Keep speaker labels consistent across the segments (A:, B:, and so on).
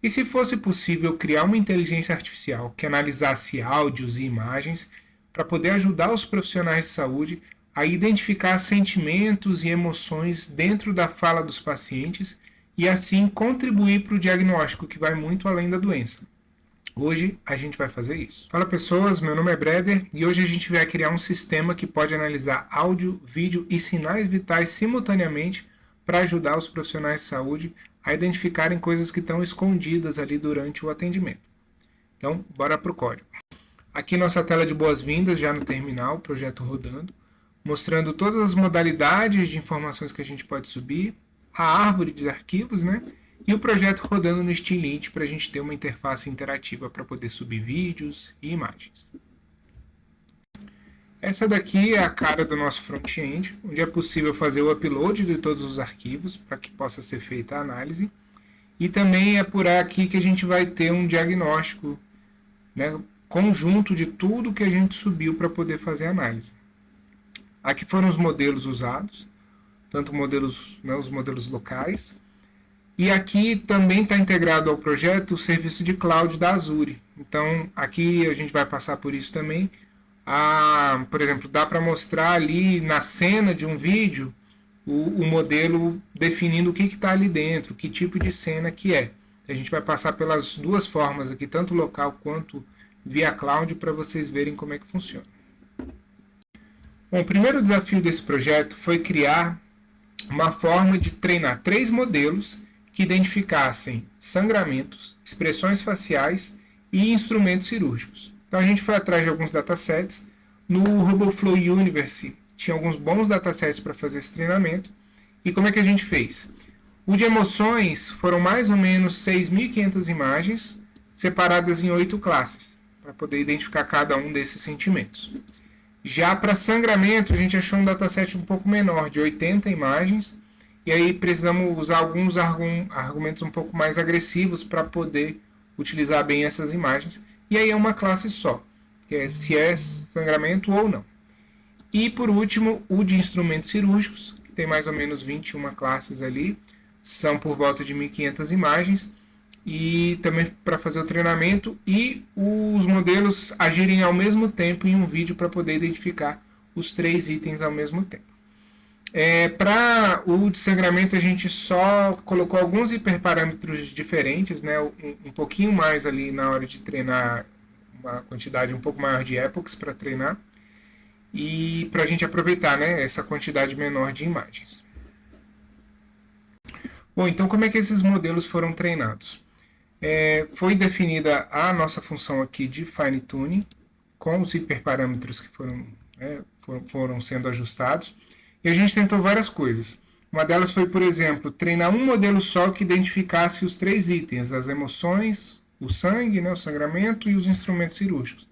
A: E se fosse possível criar uma inteligência artificial que analisasse áudios e imagens para poder ajudar os profissionais de saúde a identificar sentimentos e emoções dentro da fala dos pacientes e assim contribuir para o diagnóstico que vai muito além da doença. Hoje a gente vai fazer isso. Fala pessoas, meu nome é Breder e hoje a gente vai criar um sistema que pode analisar áudio, vídeo e sinais vitais simultaneamente para ajudar os profissionais de saúde a identificarem coisas que estão escondidas ali durante o atendimento. Então, bora para o código. Aqui nossa tela de boas-vindas já no terminal, o projeto rodando, mostrando todas as modalidades de informações que a gente pode subir, a árvore de arquivos, né? E o projeto rodando no Steamlit para a gente ter uma interface interativa para poder subir vídeos e imagens. Essa daqui é a cara do nosso front-end, onde é possível fazer o upload de todos os arquivos para que possa ser feita a análise. E também é por aqui que a gente vai ter um diagnóstico, né, conjunto de tudo que a gente subiu para poder fazer a análise. Aqui foram os modelos usados, tanto modelos, né, os modelos locais. E aqui também está integrado ao projeto o serviço de cloud da Azure. Então, aqui a gente vai passar por isso também. Por exemplo, dá para mostrar ali na cena de um vídeo o modelo definindo o que está ali dentro, que tipo de cena que é. A gente vai passar pelas duas formas aqui, tanto local quanto via cloud, para vocês verem como é que funciona. Bom, o primeiro desafio desse projeto foi criar uma forma de treinar 3 modelos que identificassem sangramentos, expressões faciais e instrumentos cirúrgicos. Então a gente foi atrás de alguns datasets. No RoboFlow Universe tinha alguns bons datasets para fazer esse treinamento. E como é que a gente fez? O de emoções foram mais ou menos 6.500 imagens separadas em 8 classes, para poder identificar cada um desses sentimentos. Já para sangramento, a gente achou um dataset um pouco menor, de 80 imagens, e aí precisamos usar alguns argumentos um pouco mais agressivos para poder utilizar bem essas imagens. E aí é uma classe só, que é se é sangramento ou não. E por último, o de instrumentos cirúrgicos, que tem mais ou menos 21 classes ali, são por volta de 1.500 imagens, e também para fazer o treinamento e os modelos agirem ao mesmo tempo em um vídeo para poder identificar os 3 itens ao mesmo tempo. Para o de sangramento a gente só colocou alguns hiperparâmetros diferentes, né, um pouquinho mais ali na hora de treinar, uma quantidade um pouco maior de epochs para treinar, e para a gente aproveitar, né, essa quantidade menor de imagens. Bom, então como é que esses modelos foram treinados? Foi definida a nossa função aqui de fine tuning, com os hiperparâmetros que foram sendo ajustados. E a gente tentou várias coisas. Uma delas foi, por exemplo, treinar um modelo só que identificasse os 3 itens, as emoções, o sangue, né, o sangramento e os instrumentos cirúrgicos.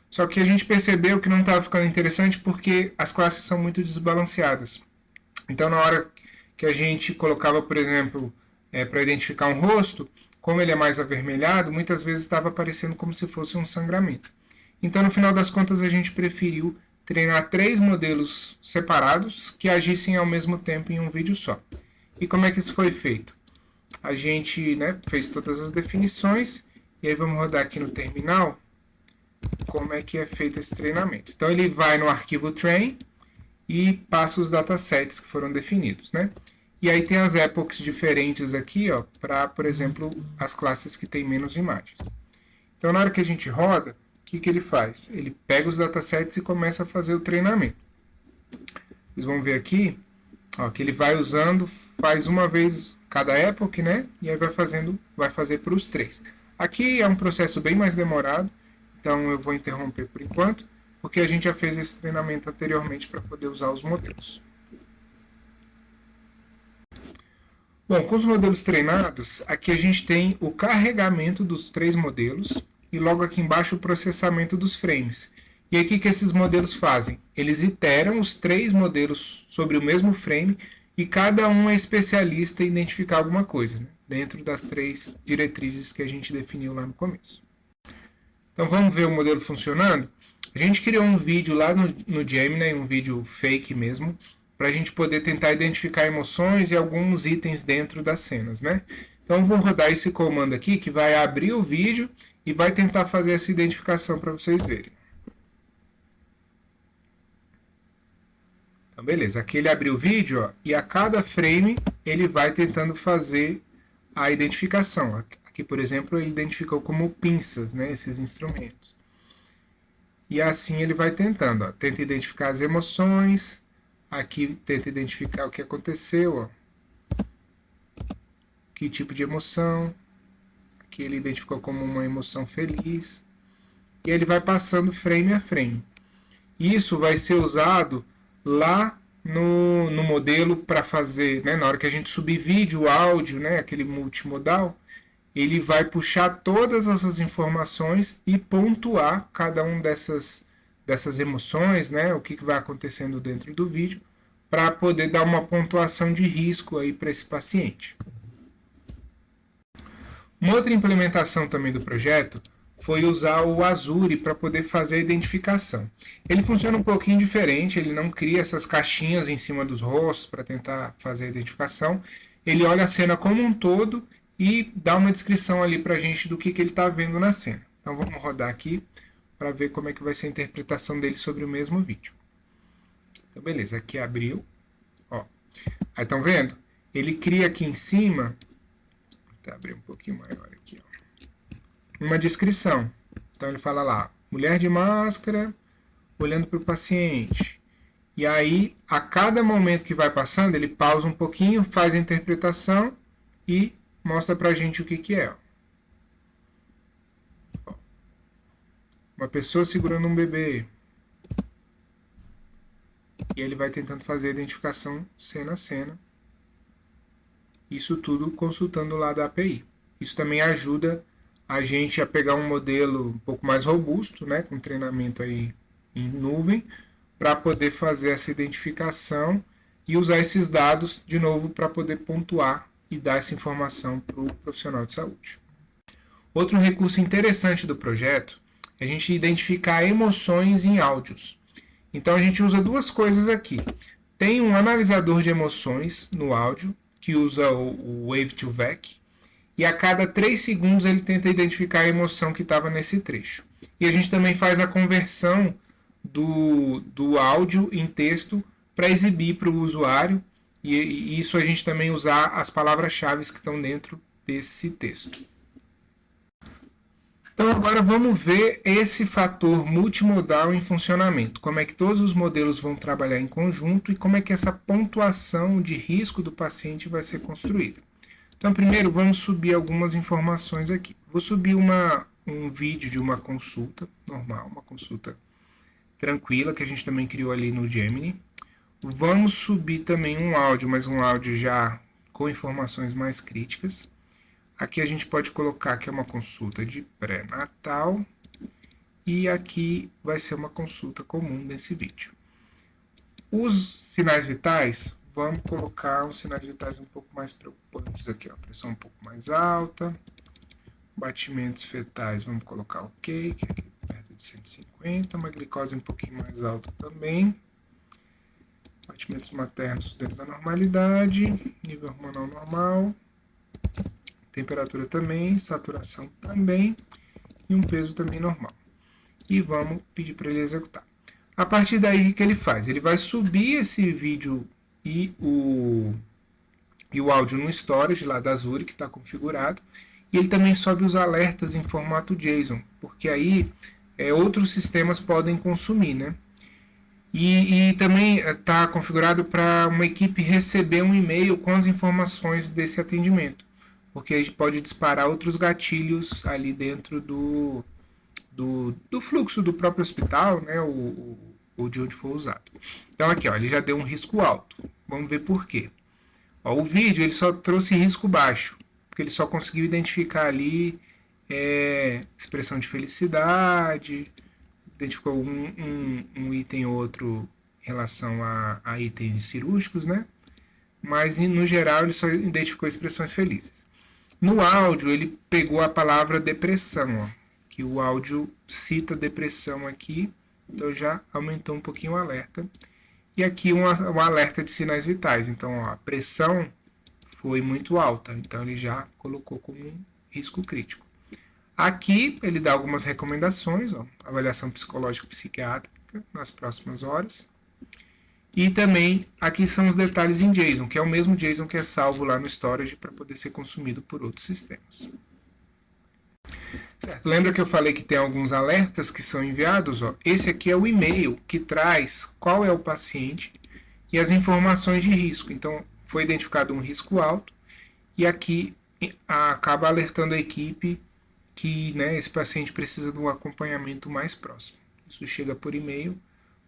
A: Só que a gente percebeu que não estava ficando interessante porque as classes são muito desbalanceadas. Então, na hora que a gente colocava, por exemplo, para identificar um rosto, como ele é mais avermelhado, muitas vezes estava aparecendo como se fosse um sangramento. Então, no final das contas, a gente preferiu treinar 3 modelos separados que agissem ao mesmo tempo em um vídeo só. E como é que isso foi feito? A gente, né, fez todas as definições e aí vamos rodar aqui no terminal como é que é feito esse treinamento. Então ele vai no arquivo train e passa os datasets que foram definidos, né? E aí tem as epochs diferentes aqui, para, por exemplo, as classes que têm menos imagens. Então na hora que a gente roda, o que ele faz? Ele pega os datasets e começa a fazer o treinamento. Vocês vão ver aqui que ele vai usando, faz uma vez cada epoch, né? E aí vai fazer para os 3. Aqui é um processo bem mais demorado, então eu vou interromper por enquanto, porque a gente já fez esse treinamento anteriormente para poder usar os modelos. Bom, com os modelos treinados, aqui a gente tem o carregamento dos 3 modelos, e logo aqui embaixo o processamento dos frames. E aqui o que esses modelos fazem? Eles iteram os 3 modelos sobre o mesmo frame e cada um é especialista em identificar alguma coisa, né? Dentro das 3 diretrizes que a gente definiu lá no começo. Então vamos ver o modelo funcionando? A gente criou um vídeo lá no Gemini, um vídeo fake mesmo, para a gente poder tentar identificar emoções e alguns itens dentro das cenas, né? Então, eu vou rodar esse comando aqui, que vai abrir o vídeo e vai tentar fazer essa identificação para vocês verem. Então, beleza. Aqui ele abriu o vídeo, ó, e a cada frame ele vai tentando fazer a identificação. Aqui, por exemplo, ele identificou como pinças, né, esses instrumentos. E assim ele vai tentando. Ó. Tenta identificar as emoções. Aqui tenta identificar o que aconteceu. Ó. Que tipo de emoção. Aqui ele identificou como uma emoção feliz. E ele vai passando frame a frame. Isso vai ser usado lá no modelo para fazer, né, na hora que a gente subir vídeo, áudio, né, aquele multimodal, ele vai puxar todas essas informações e pontuar cada uma dessas emoções, né, o que vai acontecendo dentro do vídeo, para poder dar uma pontuação de risco aí para esse paciente. Uma outra implementação também do projeto foi usar o Azure para poder fazer a identificação. Ele funciona um pouquinho diferente, ele não cria essas caixinhas em cima dos rostos para tentar fazer a identificação. Ele olha a cena como um todo e dá uma descrição ali para a gente do que ele está vendo na cena. Então vamos rodar aqui para ver como é que vai ser a interpretação dele sobre o mesmo vídeo. Então beleza, aqui abriu. Ó. Aí estão vendo? Ele cria aqui em cima, vou abrir um pouquinho maior aqui, ó, uma descrição. Então ele fala lá, mulher de máscara, olhando para o paciente. E aí, a cada momento que vai passando, ele pausa um pouquinho, faz a interpretação e mostra pra gente o que é. Ó. Uma pessoa segurando um bebê. E ele vai tentando fazer a identificação cena a cena. Isso tudo consultando lá da API. Isso também ajuda a gente a pegar um modelo um pouco mais robusto, né, com treinamento aí em nuvem, para poder fazer essa identificação e usar esses dados de novo para poder pontuar e dar essa informação para o profissional de saúde. Outro recurso interessante do projeto é a gente identificar emoções em áudios. Então a gente usa duas coisas aqui. Tem um analisador de emoções no áudio, que usa o Wave2Vec, e a cada 3 segundos ele tenta identificar a emoção que estava nesse trecho. E a gente também faz a conversão do áudio em texto para exibir para o usuário, e isso a gente também usar as palavras-chave que estão dentro desse texto. Então agora vamos ver esse fator multimodal em funcionamento, como é que todos os modelos vão trabalhar em conjunto e como é que essa pontuação de risco do paciente vai ser construída. Então, primeiro, vamos subir algumas informações aqui. Vou subir um vídeo de uma consulta normal, uma consulta tranquila, que a gente também criou ali no Gemini. Vamos subir também um áudio, mas um áudio já com informações mais críticas. Aqui a gente pode colocar que é uma consulta de pré-natal. E aqui vai ser uma consulta comum desse vídeo. Os sinais vitais, vamos colocar uns sinais vitais um pouco mais preocupantes aqui, ó. Pressão um pouco mais alta, batimentos fetais, vamos colocar ok, que é aqui perto de 150, uma glicose um pouquinho mais alta também, batimentos maternos dentro da normalidade, nível hormonal normal, temperatura também, saturação também, e um peso também normal. E vamos pedir para ele executar. A partir daí, o que ele faz? Ele vai subir esse vídeo e o áudio no storage lá da Azure, que está configurado, e ele também sobe os alertas em formato JSON, porque aí outros sistemas podem consumir, né? E também está configurado para uma equipe receber um e-mail com as informações desse atendimento, porque a gente pode disparar outros gatilhos ali dentro do fluxo do próprio hospital, né, ou de onde for usado. Então aqui, ó, ele já deu um risco alto. Vamos ver por quê. Ó, o vídeo ele só trouxe risco baixo, porque ele só conseguiu identificar ali expressão de felicidade, identificou um item ou outro em relação a itens cirúrgicos, né? Mas no geral ele só identificou expressões felizes. No áudio ele pegou a palavra depressão, ó, que o áudio cita depressão aqui, então já aumentou um pouquinho o alerta. E aqui um alerta de sinais vitais, então ó, a pressão foi muito alta, então ele já colocou como um risco crítico. Aqui ele dá algumas recomendações, ó, avaliação psicológica e psiquiátrica nas próximas horas. E também aqui são os detalhes em JSON, que é o mesmo JSON que é salvo lá no storage para poder ser consumido por outros sistemas. Certo? Lembra que eu falei que tem alguns alertas que são enviados? Ó? Esse aqui é o e-mail que traz qual é o paciente e as informações de risco. Então, foi identificado um risco alto e aqui acaba alertando a equipe que, né, esse paciente precisa de um acompanhamento mais próximo. Isso chega por e-mail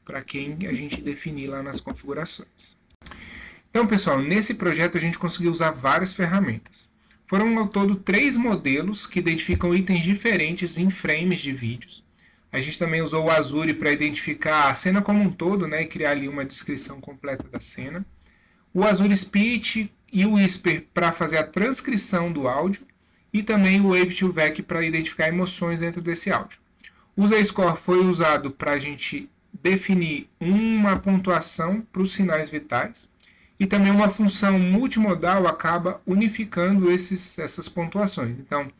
A: para quem a gente definir lá nas configurações. Então, pessoal, nesse projeto a gente conseguiu usar várias ferramentas. Foram ao todo 3 modelos que identificam itens diferentes em frames de vídeos. A gente também usou o Azure para identificar a cena como um todo, né, e criar ali uma descrição completa da cena. O Azure Speech e o Whisper para fazer a transcrição do áudio. E também o Wave2Vec para identificar emoções dentro desse áudio. O Z-Score foi usado para a gente definir uma pontuação para os sinais vitais. E também uma função multimodal acaba unificando essas pontuações. Então,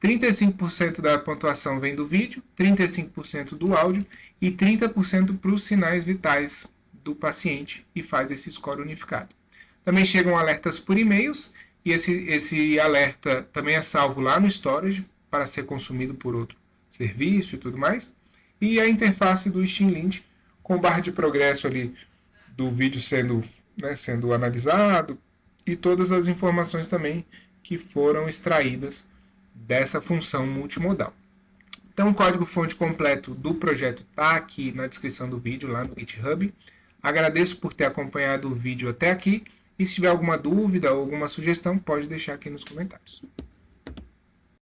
A: 35% da pontuação vem do vídeo, 35% do áudio e 30% para os sinais vitais do paciente e faz esse score unificado. Também chegam alertas por e-mails e esse alerta também é salvo lá no storage para ser consumido por outro serviço e tudo mais. E a interface do Steamlint com barra de progresso ali do vídeo sendo analisado e todas as informações também que foram extraídas dessa função multimodal. Então o código-fonte completo do projeto está aqui na descrição do vídeo, lá no GitHub. Agradeço por ter acompanhado o vídeo até aqui e se tiver alguma dúvida ou alguma sugestão, pode deixar aqui nos comentários.